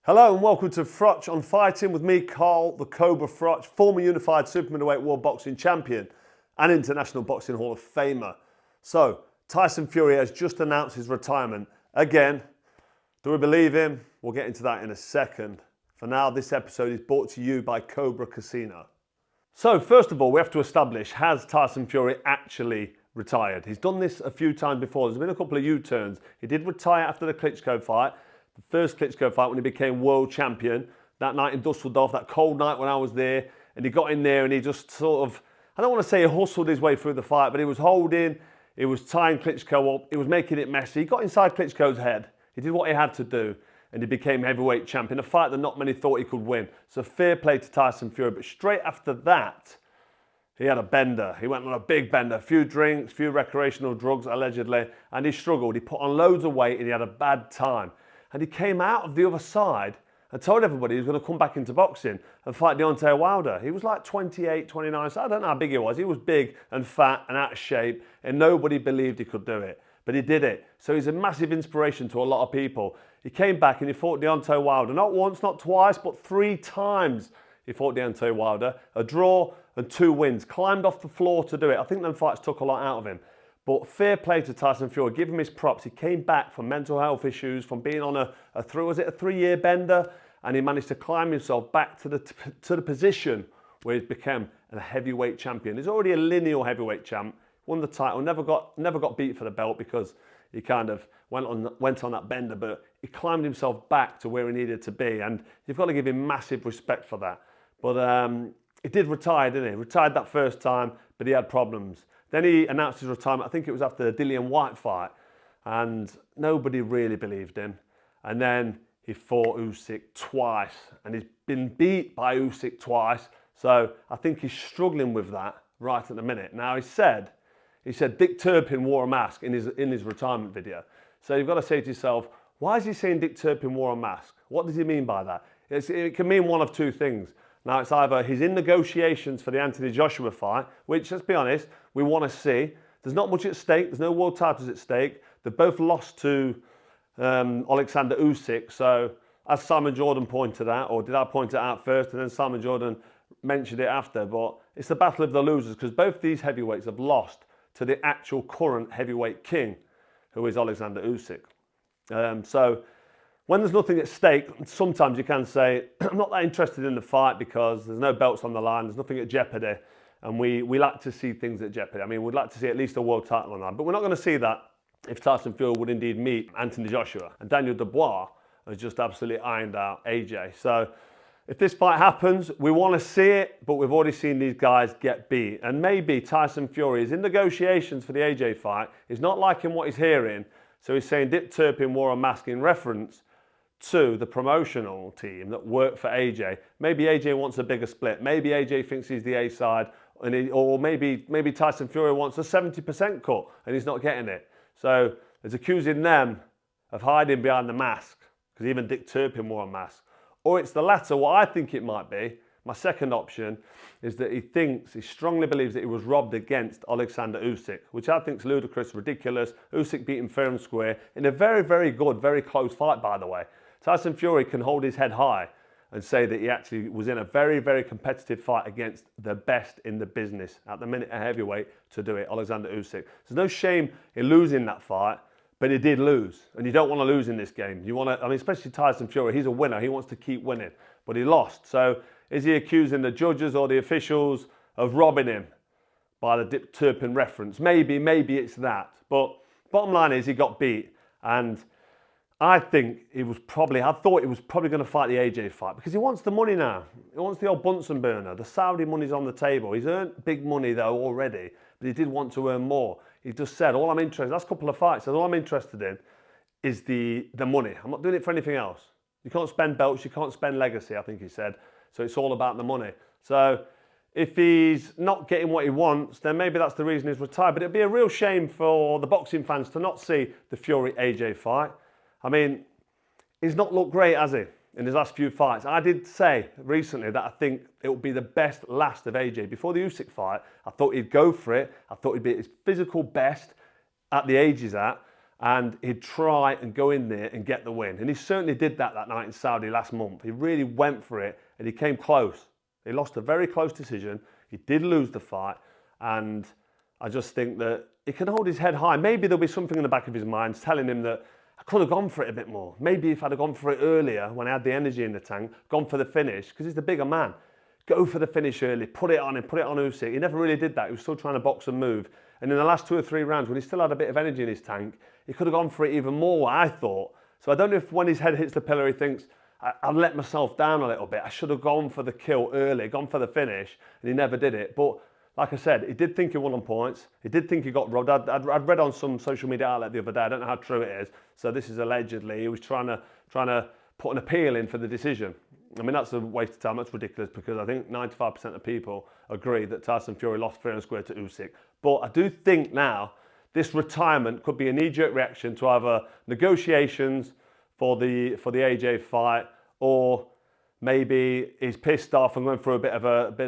Hello and welcome to Froch on Fighting with me, Carl, the Cobra Froch, former unified super middleweight world boxing champion and International Boxing Hall of Famer. So, Tyson Fury has just announced his retirement. Again, do we believe him? We'll get into that in a second. For now, this episode is brought to you by Cobra Casino. So, first of all, we have to establish, has Tyson Fury actually retired? He's done this a few times before. There's been a couple of U-turns. He did retire after the Klitschko fight. The first Klitschko fight when he became world champion, that night in Dusseldorf, that cold night when I was there, and he got in there and he just sort of, I don't want to say he hustled his way through the fight, but he was holding, he was tying Klitschko up, he was making it messy. He got inside Klitschko's head, he did what he had to do, and he became heavyweight champion, a fight that not many thought he could win. So fair play to Tyson Fury, but straight after that, he had a bender. He went on a big bender, a few drinks, a few recreational drugs allegedly, and he struggled. He put on loads of weight and he had a bad time. And he came out of the other side and told everybody he was going to come back into boxing and fight Deontay Wilder. He was like 28, 29, so I don't know how big he was. He was big and fat and out of shape, and nobody believed he could do it. But he did it. So he's a massive inspiration to a lot of people. He came back and he fought Deontay Wilder. Not once, not twice, but 3 times he fought Deontay Wilder. A draw and 2 wins. Climbed off the floor to do it. I think them fights took a lot out of him. But fair play to Tyson Fury, give him his props. He came back from mental health issues, from being on a 3-year bender, and he managed to climb himself back to the position where he's become a heavyweight champion. He's already a lineal heavyweight champ, won the title, never got beat for the belt because he kind of went on that bender, but he climbed himself back to where he needed to be, and you've got to give him massive respect for that. But he did retire, didn't he? Retired that first time, but he had problems. Then he announced his retirement, I think it was after the Dillian Whyte fight, and nobody really believed him. And then he fought Usyk twice, and he's been beat by Usyk twice, so I think he's struggling with that right at the minute. Now he said Dick Turpin wore a mask in his retirement video. So you've got to say to yourself, why is he saying Dick Turpin wore a mask? What does he mean by that? It can mean one of 2 things. Now, it's either he's in negotiations for the Anthony Joshua fight, which, let's be honest, we want to see. There's not much at stake. There's no world titles at stake. They've both lost to Alexander Usyk. So, as Simon Jordan pointed out, or did I point it out first, and then Simon Jordan mentioned it after, but it's the battle of the losers, because both these heavyweights have lost to the actual current heavyweight king, who is Alexander Usyk. So, when there's nothing at stake, sometimes you can say, I'm not that interested in the fight because there's no belts on the line, there's nothing at jeopardy, and we like to see things at jeopardy. I mean, we'd like to see at least a world title on the line, but we're not going to see that if Tyson Fury would indeed meet Anthony Joshua. And Daniel Dubois has just absolutely ironed out AJ. So if this fight happens, we want to see it, but we've already seen these guys get beat. And maybe Tyson Fury is in negotiations for the AJ fight. He's not liking what he's hearing, so he's saying Dick Turpin wore a mask in reference to the promotional team that worked for AJ. Maybe AJ wants a bigger split. Maybe AJ thinks he's the A side, or maybe Tyson Fury wants a 70% cut and he's not getting it. So there's accusing them of hiding behind the mask, because even Dick Turpin wore a mask. Or it's the latter, what I think it might be. My second option is that he strongly believes that he was robbed against Alexander Usyk, which I think is ludicrous, ridiculous. Usyk beat him fair and square in a very, very good, very close fight, by the way. Tyson Fury can hold his head high and say that he actually was in a very, very competitive fight against the best in the business at the minute, a heavyweight to do it, Alexander Usyk. There's no shame in losing that fight, but he did lose, and you don't want to lose in this game. You want to, I mean, especially Tyson Fury, he's a winner, he wants to keep winning, but he lost. So is he accusing the judges or the officials of robbing him by the Dick Turpin reference? Maybe it's that. But bottom line is he got beat, and I thought he was probably going to fight the AJ fight because he wants the money now. He wants the old Bunsen burner. The Saudi money's on the table. He's earned big money though already, but he did want to earn more. He just said, last couple of fights, all I'm interested in is the money. I'm not doing it for anything else. You can't spend belts, you can't spend legacy, I think he said. So it's all about the money. So if he's not getting what he wants, then maybe that's the reason he's retired. But it'd be a real shame for the boxing fans to not see the Fury AJ fight. I mean, he's not looked great, has he, in his last few fights? I did say recently that I think it will be the best last of AJ. Before the Usyk fight, I thought he'd go for it. I thought he'd be at his physical best at the age he's at. and he'd try and go in there and get the win. And he certainly did that night in Saudi last month. He really went for it, and he came close. He lost a very close decision. He did lose the fight, and I just think that he can hold his head high. Maybe there'll be something in the back of his mind telling him that I could have gone for it a bit more. Maybe if I'd have gone for it earlier, when I had the energy in the tank, gone for the finish, because he's the bigger man. Go for the finish early, put it on him, put it on Usyk. He never really did that. He was still trying to box and move. And in the last 2 or 3 rounds, when he still had a bit of energy in his tank, he could have gone for it even more, I thought. So I don't know if when his head hits the pillar, he thinks, I've let myself down a little bit. I should have gone for the kill early, gone for the finish, and he never did it. But like I said, he did think he won on points. He did think he got robbed. I'd read on some social media outlet the other day. I don't know how true it is. So this is allegedly. He was trying to put an appeal in for the decision. I mean, that's a waste of time. That's ridiculous because I think 95% of people agree that Tyson Fury lost fair and square to Usyk. But I do think now this retirement could be a knee-jerk reaction to either negotiations for the AJ fight, or maybe he's pissed off and going through a bit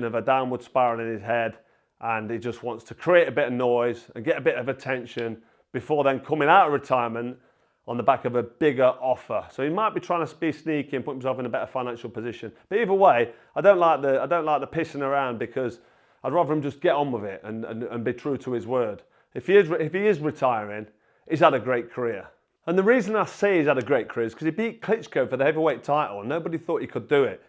of a downward spiral in his head, and he just wants to create a bit of noise and get a bit of attention before then coming out of retirement on the back of a bigger offer. So he might be trying to be sneaky and put himself in a better financial position. But either way, I don't like the pissing around, because I'd rather him just get on with it and be true to his word. If he is retiring, he's had a great career. And the reason I say he's had a great career is because he beat Klitschko for the heavyweight title, and nobody thought he could do it.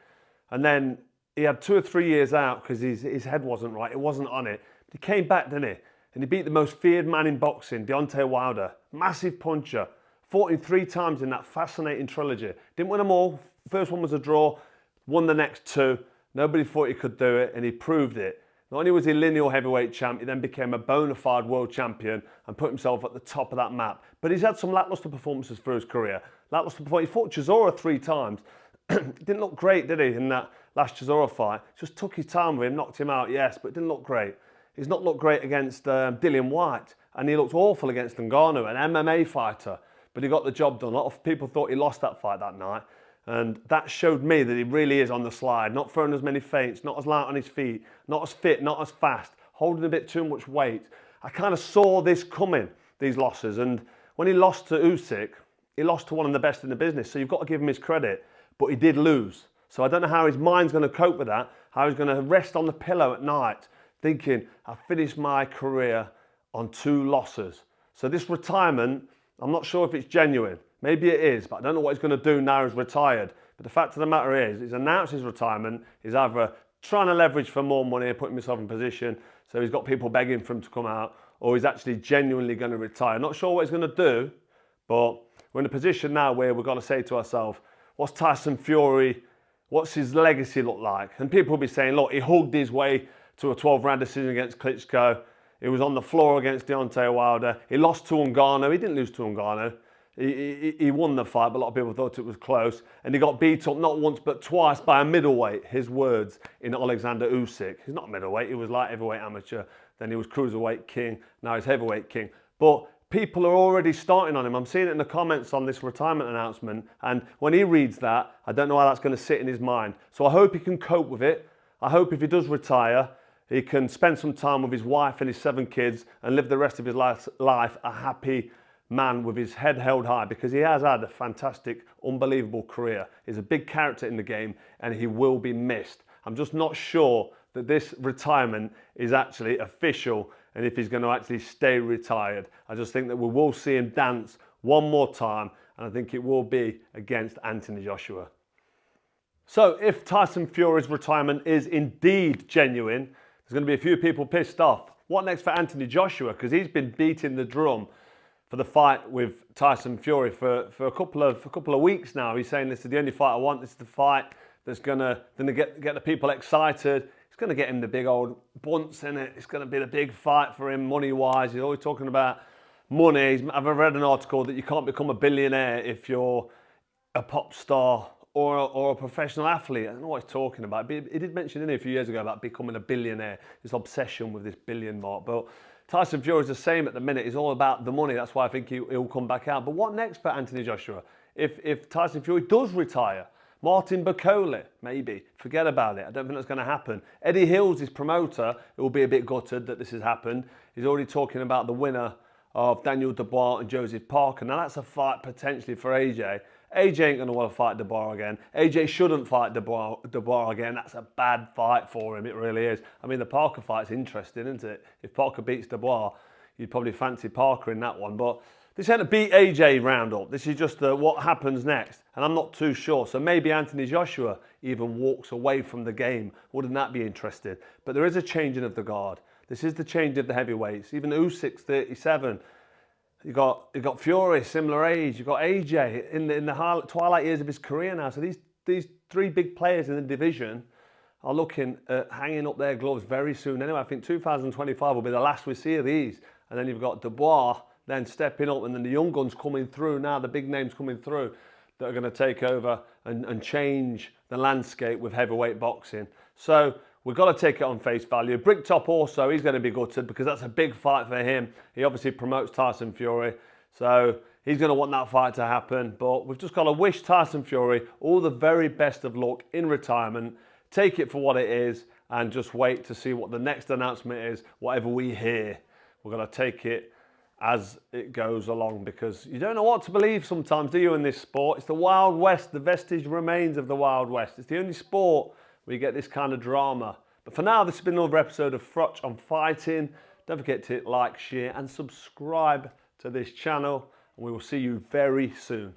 And then he had 2 or 3 years out because his head wasn't right, it wasn't on it. But he came back, didn't he? And he beat the most feared man in boxing, Deontay Wilder. Massive puncher. Fought him 3 times in that fascinating trilogy. Didn't win them all. First one was a draw. Won the next 2. Nobody thought he could do it, and he proved it. Not only was he lineal heavyweight champ, he then became a bona fide world champion and put himself at the top of that map. But he's had some lacklustre performances through his career. He fought Chisora 3 times. Didn't look great, did he, in that last Chisora fight? Just took his time with him, knocked him out, yes, but it didn't look great. He's not looked great against Dillian Whyte, and he looked awful against Ngannou, an MMA fighter. But he got the job done. A lot of people thought he lost that fight that night. And that showed me that he really is on the slide, not throwing as many feints, not as light on his feet, not as fit, not as fast, holding a bit too much weight. I kind of saw this coming, these losses. And when he lost to Usyk, he lost to one of the best in the business. So you've got to give him his credit. But he did lose. So I don't know how his mind's going to cope with that, how he's going to rest on the pillow at night, thinking, I've finished my career on 2 losses. So this retirement, I'm not sure if it's genuine. Maybe it is, but I don't know what he's going to do now he's retired. But the fact of the matter is, he's announced his retirement. He's either trying to leverage for more money, putting himself in position, so he's got people begging for him to come out, or he's actually genuinely going to retire. Not sure what he's going to do, but we're in a position now where we've got to say to ourselves, what's Tyson Fury, what's his legacy look like? And people will be saying, look, he hugged his way to a 12-round decision against Klitschko. He was on the floor against Deontay Wilder. He lost to Ngannou. He didn't lose to Ngannou. He won the fight, but a lot of people thought it was close. And he got beat up not once but twice by a middleweight, his words, in Alexander Usyk. He's not middleweight, he was light heavyweight amateur. Then he was cruiserweight king, now he's heavyweight king. But people are already starting on him. I'm seeing it in the comments on this retirement announcement. And when he reads that, I don't know how that's going to sit in his mind. So I hope he can cope with it. I hope if he does retire, he can spend some time with his wife and his 7 kids and live the rest of his life a happy man with his head held high, because he has had a fantastic, unbelievable career. He's a big character in the game and he will be missed. I'm just not sure that this retirement is actually official and if he's going to actually stay retired. I just think that we will see him dance one more time, and I think it will be against Anthony Joshua. So if Tyson Fury's retirement is indeed genuine, there's going to be a few people pissed off. What next for Anthony Joshua? Because he's been beating the drum for the fight with Tyson Fury for a couple of weeks now. He's saying, this is the only fight I want. This is the fight that's going to get the people excited. It's going to get him the big old bunts in it. It's going to be the big fight for him money-wise. He's always talking about money. I've read an article that you can't become a billionaire if you're a pop star or a professional athlete. I don't know what he's talking about. He did mention a few years ago about becoming a billionaire, this obsession with this billion mark. But Tyson Fury is the same at the minute. It's all about the money. That's why I think he'll come back out. But what next for Anthony Joshua? If Tyson Fury does retire, Martin Bakole, maybe. Forget about it. I don't think that's going to happen. Eddie Hill's his promoter. It will be a bit gutted that this has happened. He's already talking about the winner of Daniel Dubois and Joseph Parker. Now that's a fight potentially for AJ. AJ ain't going to want to fight Dubois again. AJ shouldn't fight Dubois again. That's a bad fight for him. It really is. I mean, the Parker fight's interesting, isn't it? If Parker beats Dubois, you'd probably fancy Parker in that one. But this ain't a beat AJ roundup. This is just what happens next. And I'm not too sure. So maybe Anthony Joshua even walks away from the game. Wouldn't that be interesting? But there is a changing of the guard. This is the change of the heavyweights. Even Usyk's 37. You got Fury, similar age. You've got AJ in the twilight years of his career now. So these three big players in the division are looking at hanging up their gloves very soon. Anyway, I think 2025 will be the last we see of these. And then you've got Dubois then stepping up, and then the young guns coming through now, the big names coming through that are going to take over and change the landscape with heavyweight boxing. So we've got to take it on face value. Bricktop also, he's going to be gutted because that's a big fight for him. He obviously promotes Tyson Fury, so he's going to want that fight to happen. But we've just got to wish Tyson Fury all the very best of luck in retirement. Take it for what it is and just wait to see what the next announcement is. Whatever we hear, we're going to take it as it goes along, because you don't know what to believe sometimes, do you, in this sport? It's the Wild West, the vestige remains of the Wild West. It's the only sport where you get this kind of drama. But for now, this has been another episode of Froch on Fighting. Don't forget to like, share and subscribe to this channel, and we will see you very soon.